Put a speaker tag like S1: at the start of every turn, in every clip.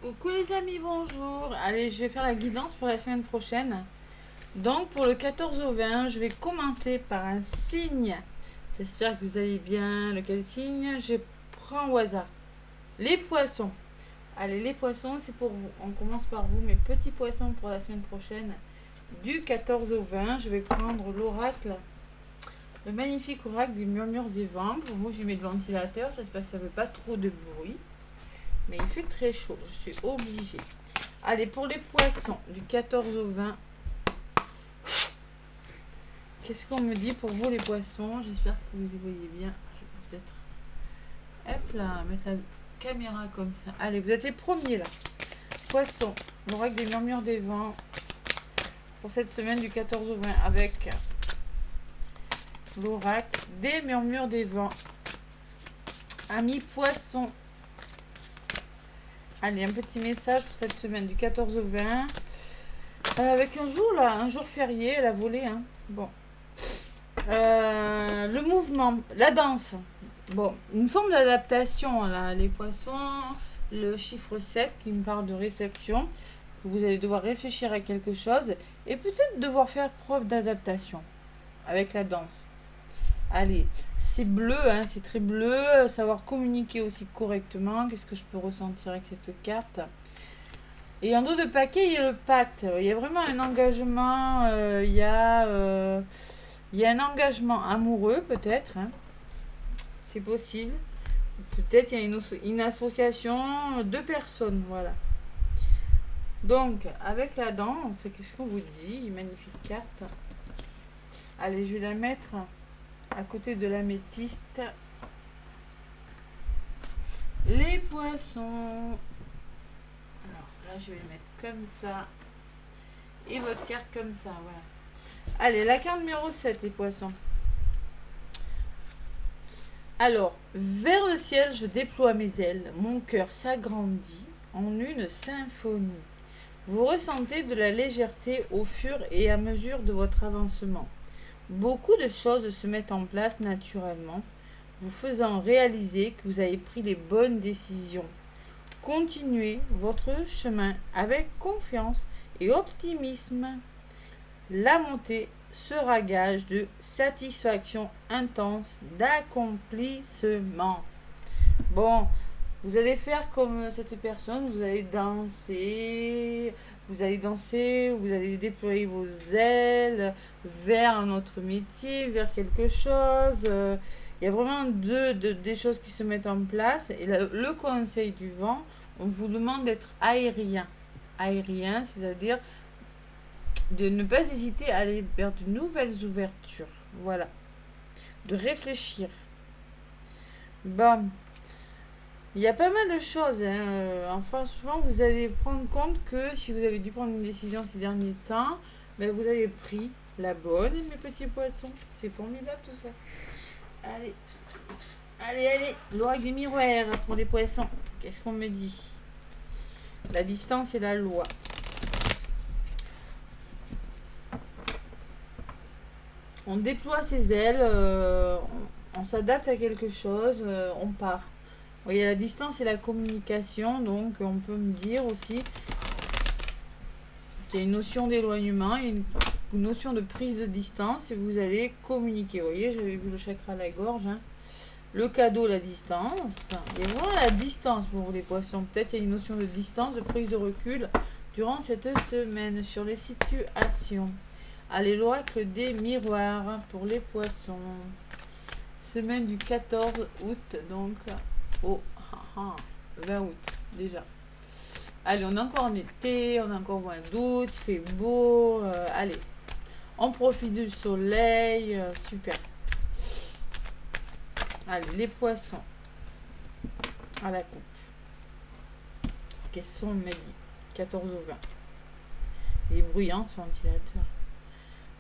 S1: Coucou les amis, bonjour. Allez, je vais faire la guidance pour la semaine prochaine. Donc pour le 14 au 20, je vais commencer par un signe. J'espère que vous allez bien. Lequel signe? Je prends au hasard. Les poissons. Allez, les poissons, c'est pour vous. On commence par vous, mes petits poissons pour la semaine prochaine. Du 14 au 20, je vais prendre l'oracle. Le magnifique oracle du murmure des vents. Pour vous, j'ai mis le ventilateur. J'espère que ça ne fait pas trop de bruit. Mais il fait très chaud, je suis obligée. Allez, pour les poissons, du 14 au 20. Qu'est-ce qu'on me dit pour vous les poissons? J'espère que vous y voyez bien. Je vais peut-être... Hop là, mettre la caméra comme ça. Allez, vous êtes les premiers là. Poissons, l'oracle des murmures des vents. Pour cette semaine du 14 au 20 avec l'oracle des murmures des vents. Amis poissons. Allez, un petit message pour cette semaine du 14 au 20. Avec un jour là, un jour férié, elle a volé. Hein. Bon. Le mouvement, la danse. Bon, une forme d'adaptation là, les poissons. Le chiffre 7 qui me parle de réflexion. Vous allez devoir réfléchir à quelque chose et peut-être devoir faire preuve d'adaptation avec la danse. Allez, c'est bleu, hein, c'est très bleu. Savoir communiquer aussi correctement. Qu'est-ce que je peux ressentir avec cette carte? Et en dos de paquet, il y a le pacte. Il y a vraiment un engagement. Il y a un engagement amoureux, peut-être. Hein. C'est possible. Peut-être il y a une association de personnes. Voilà. Donc, avec la danse, qu'est-ce qu'on vous dit? Magnifique carte. Allez, je vais la mettre à côté de l'améthyste. Les poissons. Alors là, je vais le mettre comme ça. Et votre carte comme ça, voilà. Allez, la carte numéro 7, les poissons. Alors, vers le ciel, je déploie mes ailes. Mon cœur s'agrandit en une symphonie. Vous ressentez de la légèreté au fur et à mesure de votre avancement. Beaucoup de choses se mettent en place naturellement, vous faisant réaliser que vous avez pris les bonnes décisions. Continuez votre chemin avec confiance et optimisme. La montée sera gage de satisfaction intense, d'accomplissement. Bon, vous allez faire comme cette personne, vous allez danser, vous allez déployer vos ailes vers un autre métier, vers quelque chose. Il y a vraiment des choses qui se mettent en place. Et le conseil du vent, on vous demande d'être aérien. Aérien, c'est-à-dire de ne pas hésiter à aller vers de nouvelles ouvertures. Voilà. De réfléchir. Bon. Il y a pas mal de choses. Hein. Franchement, vous allez prendre compte que si vous avez dû prendre une décision ces derniers temps, ben vous avez pris la bonne, mes petits poissons. C'est formidable tout ça. Allez. Allez, allez. L'oracle des miroirs pour les poissons. Qu'est-ce qu'on me dit? La distance et la loi. On déploie ses ailes, on s'adapte à quelque chose, on part. Vous voyez, la distance et la communication, donc on peut me dire aussi qu'il y a une notion d'éloignement, une notion de prise de distance et vous allez communiquer. Vous voyez, j'avais vu le chakra à la gorge. Hein. Le cadeau, la distance. Et voilà la distance pour les poissons. Peut-être il y a une notion de distance, de prise de recul durant cette semaine sur les situations. Allez, l'oracle des miroirs pour les poissons. Semaine du 14 août, donc au 20 août déjà. Allez, on est encore en été, on est encore au mois d'août, il fait beau. Allez, on profite du soleil, super. Allez, les poissons à la coupe. Qu'est-ce qu'on me dit? 14 au 20. Il est bruyant ce ventilateur.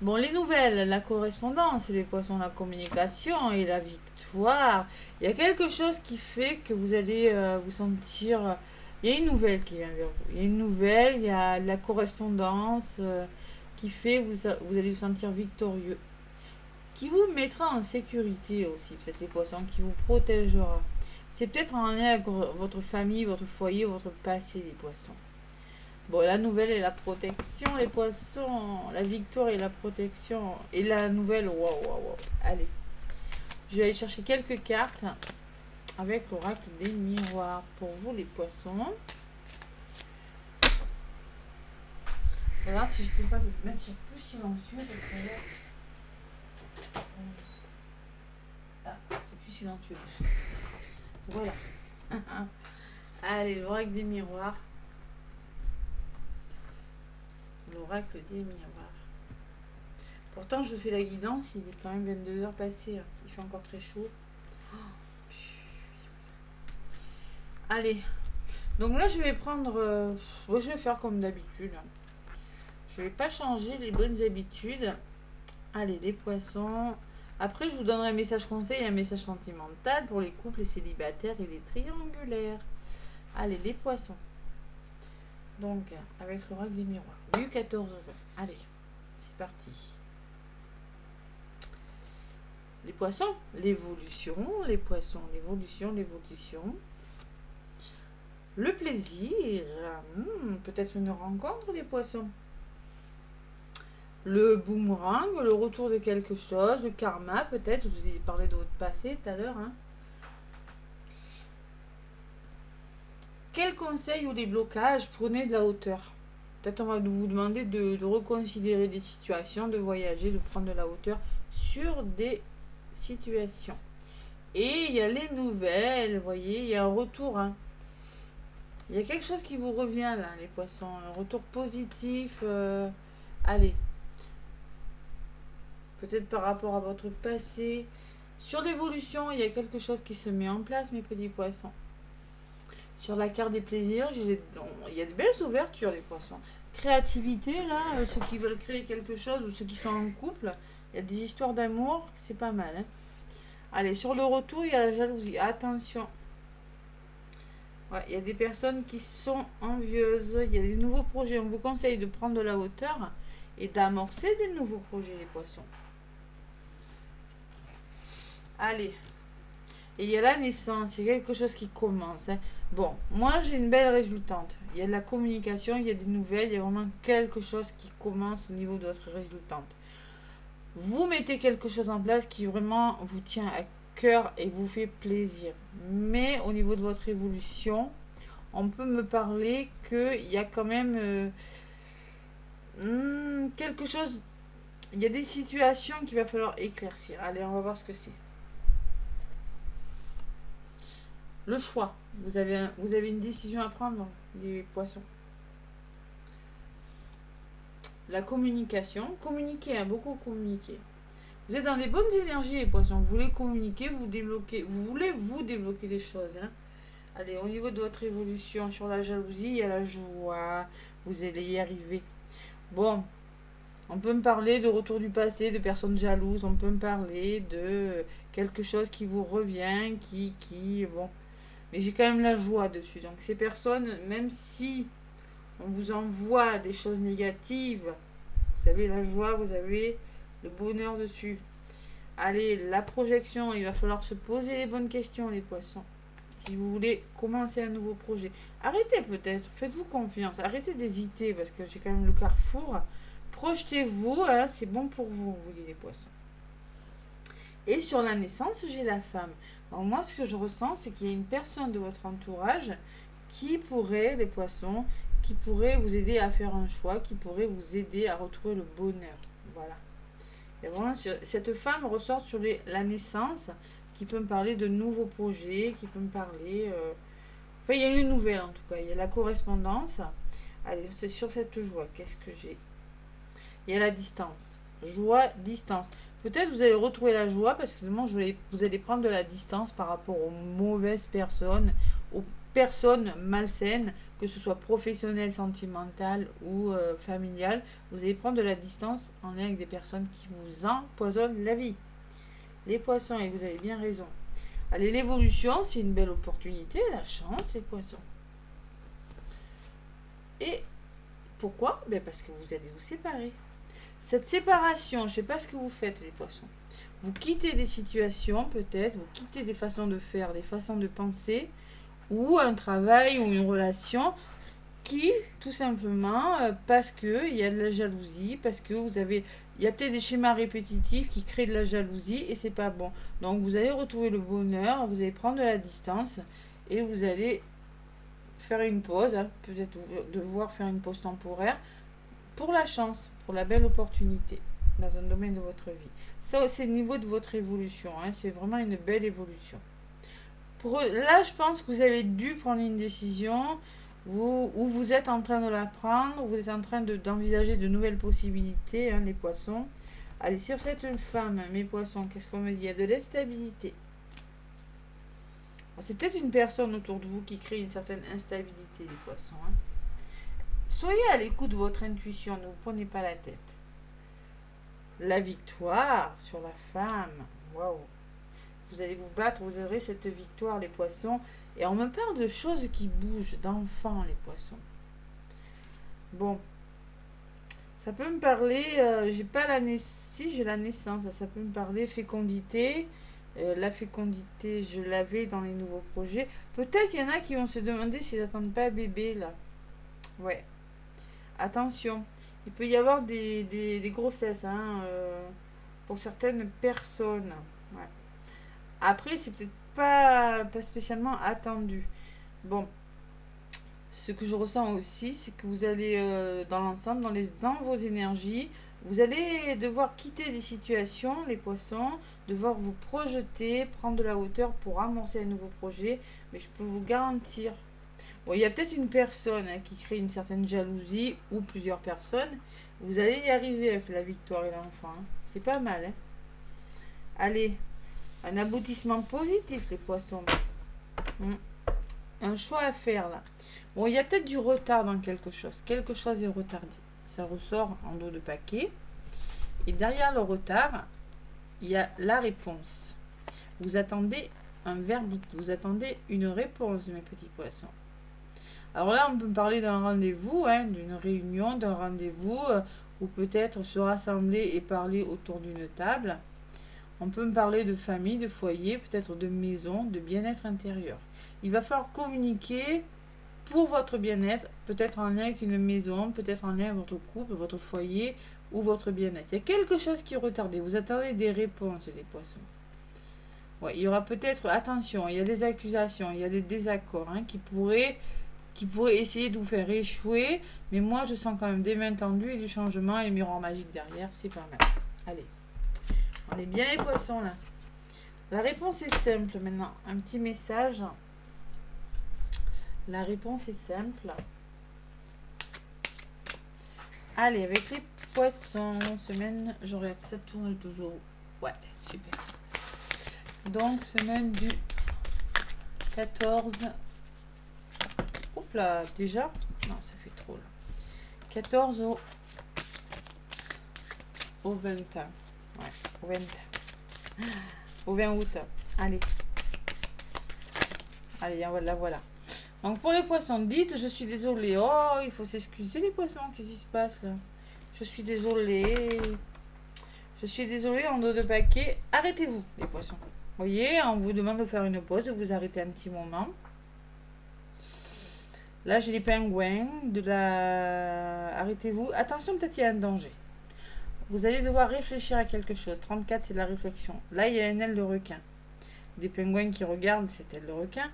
S1: Bon, les nouvelles, la correspondance, les poissons, la communication et la victoire. Il y a quelque chose qui fait que vous allez vous sentir... Il y a une nouvelle qui vient vers vous. Il y a une nouvelle, il y a la correspondance qui fait que vous allez vous sentir victorieux. Qui vous mettra en sécurité aussi, peut-être les poissons, qui vous protégera. C'est peut-être en lien avec votre famille, votre foyer, votre passé, les poissons. Bon, la nouvelle est la protection, les poissons. La victoire et la protection. Et la nouvelle, waouh, waouh, waouh. Allez, je vais aller chercher quelques cartes avec l'oracle des miroirs pour vous, les poissons. Regarde si je peux pas me mettre sur plus silencieux parce que là... Ah, c'est plus silencieux. Voilà. Allez, l'oracle des miroirs. L'oracle des miroirs. Pourtant, je fais la guidance, il est quand même 22 heures passées. Il fait encore très chaud. Allez. Donc là, je vais prendre... je vais faire comme d'habitude. Je vais pas changer les bonnes habitudes. Allez, les poissons. Après, je vous donnerai un message conseil et un message sentimental pour les couples, les célibataires et les triangulaires. Allez, les poissons. Donc, avec l'oracle des miroirs. 14 heures. Allez, c'est parti. Les poissons, l'évolution. Les poissons, l'évolution, l'évolution. Le plaisir. Peut-être une rencontre, les poissons. Le boomerang, le retour de quelque chose, le karma, peut-être. Je vous ai parlé de votre passé tout à l'heure. Quel conseil ou des blocages? Prenez de la hauteur. Peut-être on va vous demander de reconsidérer des situations, de voyager, de prendre de la hauteur sur des situations. Et il y a les nouvelles, vous voyez, il y a un retour. Il y a quelque chose qui vous revient là, les poissons. Un retour positif. Allez. Peut-être par rapport à votre passé. Sur l'évolution, il y a quelque chose qui se met en place, mes petits poissons. Sur la carte des plaisirs, il y a de belles ouvertures, les poissons. Créativité, là, ceux qui veulent créer quelque chose ou ceux qui sont en couple, il y a des histoires d'amour, c'est pas mal. Allez, sur le retour, il y a la jalousie. Attention. Ouais, il y a des personnes qui sont envieuses, il y a des nouveaux projets. On vous conseille de prendre de la hauteur et d'amorcer des nouveaux projets, les poissons. Allez. Et il y a la naissance, il y a quelque chose qui commence. Bon, moi j'ai une belle résultante. Il y a de la communication, il y a des nouvelles, il y a vraiment quelque chose qui commence au niveau de votre résultante. Vous mettez quelque chose en place qui vraiment vous tient à cœur et vous fait plaisir. Mais au niveau de votre évolution, on peut me parler qu'il y a quand même quelque chose. Il y a des situations qu'il va falloir éclaircir. Allez, on va voir ce que c'est. Le choix. Vous avez une décision à prendre, les poissons. La communication. Communiquer, beaucoup communiquer. Vous êtes dans des bonnes énergies, les poissons. Vous voulez communiquer, vous voulez vous débloquer des choses. Allez, au niveau de votre évolution, sur la jalousie, il y a la joie. Vous allez y arriver. Bon, on peut me parler de retour du passé, de personnes jalouses. On peut me parler de quelque chose qui vous revient, bon. Mais j'ai quand même la joie dessus. Donc ces personnes, même si on vous envoie des choses négatives, vous avez la joie, vous avez le bonheur dessus. Allez, la projection, il va falloir se poser les bonnes questions, les poissons. Si vous voulez commencer un nouveau projet, arrêtez peut-être, faites-vous confiance, arrêtez d'hésiter parce que j'ai quand même le carrefour. Projetez-vous, c'est bon pour vous, vous voyez les poissons. Et sur la naissance, j'ai la femme. Alors moi, ce que je ressens, c'est qu'il y a une personne de votre entourage qui pourrait, les poissons, qui pourrait vous aider à faire un choix, qui pourrait vous aider à retrouver le bonheur. Voilà. Et vraiment, cette femme ressort sur la naissance, qui peut me parler de nouveaux projets, qui peut me parler... Enfin, il y a une nouvelle en tout cas, il y a la correspondance. Allez, c'est sur cette joie, qu'est-ce que j'ai? Il y a la distance. Joie, distance. Peut-être vous allez retrouver la joie parce que vous allez prendre de la distance par rapport aux mauvaises personnes, aux personnes malsaines, que ce soit professionnelles, sentimentales ou familiales. Vous allez prendre de la distance en lien avec des personnes qui vous empoisonnent la vie. Les poissons, et vous avez bien raison. Allez, l'évolution, c'est une belle opportunité, la chance, les poissons. Et pourquoi? Parce que vous allez vous séparer. Cette séparation, je ne sais pas ce que vous faites les poissons. Vous quittez des situations peut-être, vous quittez des façons de faire, des façons de penser, ou un travail ou une relation qui, tout simplement, parce qu'il y a de la jalousie, parce que il y a peut-être des schémas répétitifs qui créent de la jalousie et c'est pas bon. Donc vous allez retrouver le bonheur, vous allez prendre de la distance et vous allez faire une pause, hein, peut-être devoir faire une pause temporaire pour la chance, pour la belle opportunité dans un domaine de votre vie. Ça, c'est le niveau de votre évolution, hein, c'est vraiment une belle évolution. Là, je pense que vous avez dû prendre une décision où vous êtes en train de la prendre, vous êtes en train d'envisager de nouvelles possibilités, hein, les poissons. Allez, sur cette femme, mes poissons, qu'est-ce qu'on me dit? Il y a de l'instabilité. C'est peut-être une personne autour de vous qui crée une certaine instabilité, les poissons. Hein. Soyez à l'écoute de votre intuition, ne vous prenez pas la tête. La victoire sur la femme, waouh! Vous allez vous battre, vous aurez cette victoire, les poissons. Et on me parle de choses qui bougent, d'enfants, les poissons. Bon, ça peut me parler, j'ai pas la naissance, si j'ai la naissance, ça peut me parler fécondité. La fécondité, je l'avais dans les nouveaux projets. Peut-être il y en a qui vont se demander s'ils n'attendent pas bébé là. Ouais. Attention, il peut y avoir des grossesses hein, pour certaines personnes. Ouais. Après, c'est peut-être pas spécialement attendu. Bon, ce que je ressens aussi, c'est que vous allez, dans l'ensemble, dans vos énergies, vous allez devoir quitter des situations, les poissons, devoir vous projeter, prendre de la hauteur pour amorcer un nouveau projet. Mais je peux vous garantir, bon, il y a peut-être une personne hein, qui crée une certaine jalousie, ou plusieurs personnes. Vous allez y arriver avec la victoire et l'enfant. Hein. C'est pas mal. Hein. Allez, un aboutissement positif, les poissons. Un choix à faire là. Bon, il y a peut-être du retard dans quelque chose. Quelque chose est retardé. Ça ressort en dos de paquet. Et derrière le retard, il y a la réponse. Vous attendez un verdict. Vous attendez une réponse, mes petits poissons. Alors là, on peut parler d'un rendez-vous, hein, d'une réunion, d'un rendez-vous, ou peut-être se rassembler et parler autour d'une table. On peut me parler de famille, de foyer, peut-être de maison, de bien-être intérieur. Il va falloir communiquer pour votre bien-être, peut-être en lien avec une maison, peut-être en lien avec votre couple, votre foyer ou votre bien-être. Il y a quelque chose qui est retardé. Vous attendez des réponses, les poissons. Ouais, il y aura peut-être, attention, il y a des accusations, il y a des désaccords hein, qui pourraient essayer de vous faire échouer. Mais moi, je sens quand même des mains tendues et du changement et le miroir magique derrière. C'est pas mal. Allez. On est bien les poissons là. La réponse est simple maintenant. Un petit message. La réponse est simple. Allez, avec les poissons, semaine, je regarde, ça tourne toujours. Ouais, super. Donc, semaine du 14. Oups là, déjà. Non, ça fait trop là. 14 au 20. Ouais, au 20 août. Allez. Allez, la voilà. Donc pour les poissons, dites je suis désolée. Oh, il faut s'excuser les poissons. Qu'est-ce qui se passe là? Je suis désolée. Je suis désolée en dos de paquet. Arrêtez-vous les poissons. Vous voyez, on vous demande de faire une pause, de vous arrêter un petit moment. Là, j'ai les pingouins. Arrêtez-vous. Attention, peut-être qu'il y a un danger. Vous allez devoir réfléchir à quelque chose. 34, c'est la réflexion. Là, il y a une aile de requin. Des pingouins qui regardent cette aile de requin.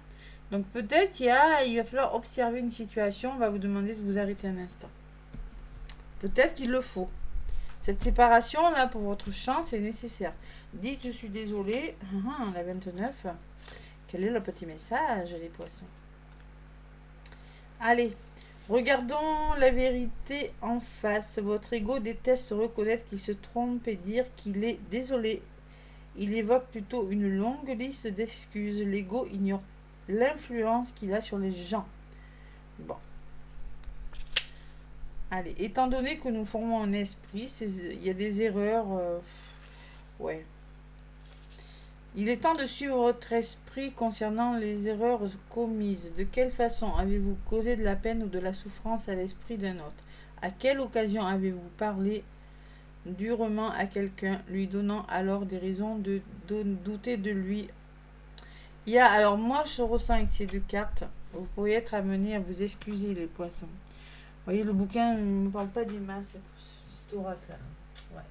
S1: Donc peut-être il va falloir observer une situation. On va vous demander de vous arrêter un instant. Peut-être qu'il le faut. Cette séparation, là, pour votre chance, est nécessaire. Dites, je suis désolée. La 29. Quel est le petit message, les poissons? Allez, regardons la vérité en face. Votre ego déteste reconnaître qu'il se trompe et dire qu'il est désolé. Il évoque plutôt une longue liste d'excuses. L'ego ignore l'influence qu'il a sur les gens. Bon. Allez, étant donné que nous formons un esprit, il y a des erreurs. Ouais. Il est temps de suivre votre esprit concernant les erreurs commises. De quelle façon avez-vous causé de la peine ou de la souffrance à l'esprit d'un autre? À quelle occasion avez-vous parlé durement à quelqu'un, lui donnant alors des raisons de douter de lui. Alors moi je ressens avec ces deux cartes, vous pourriez être amené à vous excuser les poissons. Vous voyez, le bouquin ne me parle pas des masses pour cet oracle là. Ouais.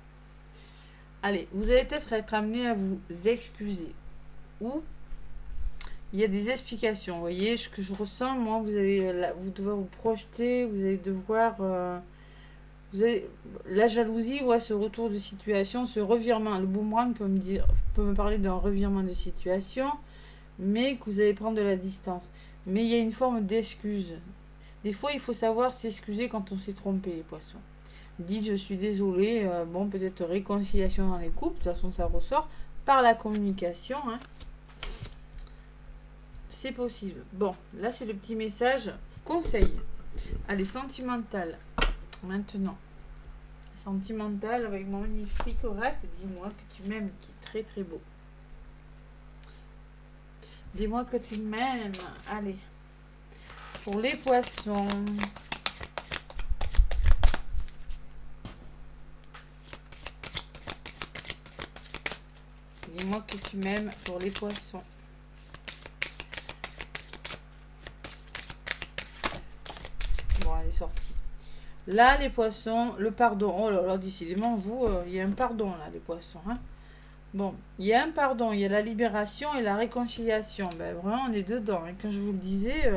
S1: Allez, vous allez peut-être être amené à vous excuser. Ou il y a des explications. Vous voyez, ce que je ressens, moi, vous devrez vous projeter, vous allez devoir... la jalousie, ouais, ce retour de situation, ce revirement. Le boomerang peut me parler d'un revirement de situation, mais que vous allez prendre de la distance. Mais il y a une forme d'excuse. Des fois, il faut savoir s'excuser quand on s'est trompé, les poissons. Dites je suis désolé, bon, peut-être réconciliation dans les couples, de toute façon, ça ressort par la communication, hein. C'est possible. Bon, là, c'est le petit message conseil. Allez, sentimental. Maintenant, sentimental avec mon magnifique oracle, dis-moi que tu m'aimes, qui est très très beau. Dis-moi que tu m'aimes. Allez, pour les poissons. Dis-moi que tu m'aimes pour les poissons. Bon, elle est sortie. Là, les poissons, le pardon. Oh là là, décidément, vous, il y a un pardon là, les poissons. Hein. Bon, il y a un pardon, il y a la libération et la réconciliation. Ben vraiment, on est dedans. Et quand je vous le disais,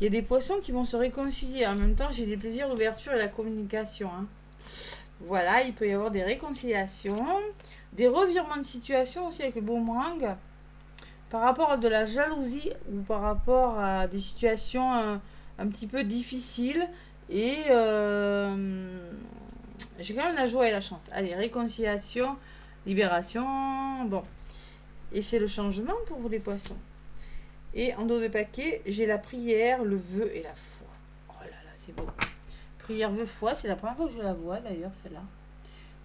S1: il y a des poissons qui vont se réconcilier. En même temps, j'ai des plaisirs d'ouverture et la communication. Hein. Voilà, il peut y avoir des réconciliations, des revirements de situation aussi avec le boomerang. Par rapport à de la jalousie ou par rapport à des situations un petit peu difficiles. Et j'ai quand même la joie et la chance. Allez, réconciliation, libération. Bon. Et c'est le changement pour vous les poissons. Et en dos de paquet, j'ai la prière, le vœu et la foi. Oh là là, c'est beau. Prière, vœu, foi, c'est la première fois que je la vois d'ailleurs, celle-là.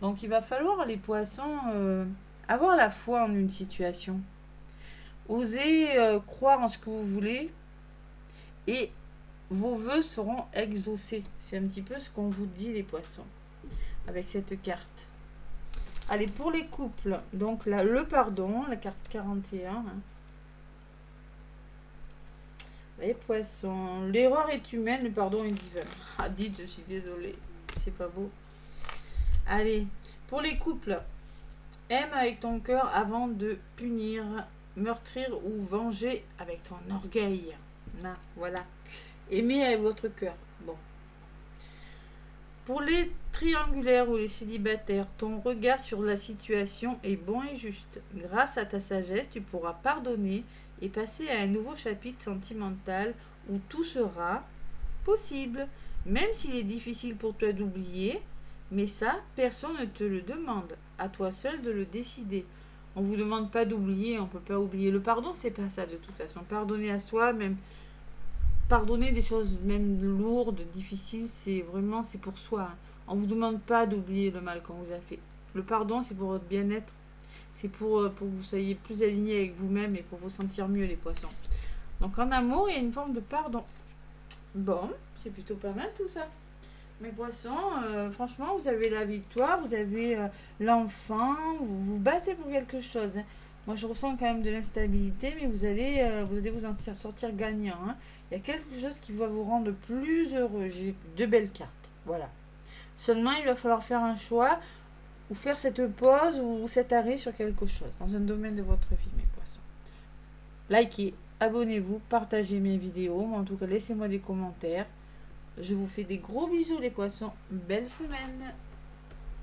S1: Donc il va falloir, les poissons, avoir la foi en une situation. Osez croire en ce que vous voulez et vos vœux seront exaucés. C'est un petit peu ce qu'on vous dit, les poissons, avec cette carte. Allez, pour les couples, donc là, le pardon, la carte 41. Hein. Les poissons, l'erreur est humaine, le pardon est divin. Ah, dites, je suis désolée, c'est pas beau. Allez, pour les couples, aime avec ton cœur avant de punir, meurtrir ou venger avec ton orgueil. Là, voilà. Aimez avec votre cœur. Bon. Pour les triangulaires ou les célibataires, ton regard sur la situation est bon et juste. Grâce à ta sagesse, tu pourras pardonner et passer à un nouveau chapitre sentimental où tout sera possible, même s'il est difficile pour toi d'oublier. Mais ça, personne ne te le demande. À toi seul de le décider. On ne vous demande pas d'oublier, on ne peut pas oublier. Le pardon, c'est pas ça de toute façon. Pardonner à soi, même pardonner des choses même lourdes, difficiles, c'est vraiment, c'est pour soi. Hein. On ne vous demande pas d'oublier le mal qu'on vous a fait. Le pardon, c'est pour votre bien-être. C'est pour que vous soyez plus aligné avec vous-même et pour vous sentir mieux, les poissons. Donc en amour, il y a une forme de pardon. Bon, c'est plutôt pas mal tout ça. Mes poissons, franchement, vous avez la victoire, vous avez l'enfant, vous battez pour quelque chose. Hein. Moi, je ressens quand même de l'instabilité, mais vous allez vous en sortir gagnant. Hein. Il y a quelque chose qui va vous rendre plus heureux. J'ai deux belles cartes. Voilà. Seulement, il va falloir faire un choix ou faire cette pause ou cet arrêt sur quelque chose dans un domaine de votre vie, mes poissons. Likez, abonnez-vous, partagez mes vidéos. En tout cas, laissez-moi des commentaires. Je vous fais des gros bisous, les poissons. Belle semaine!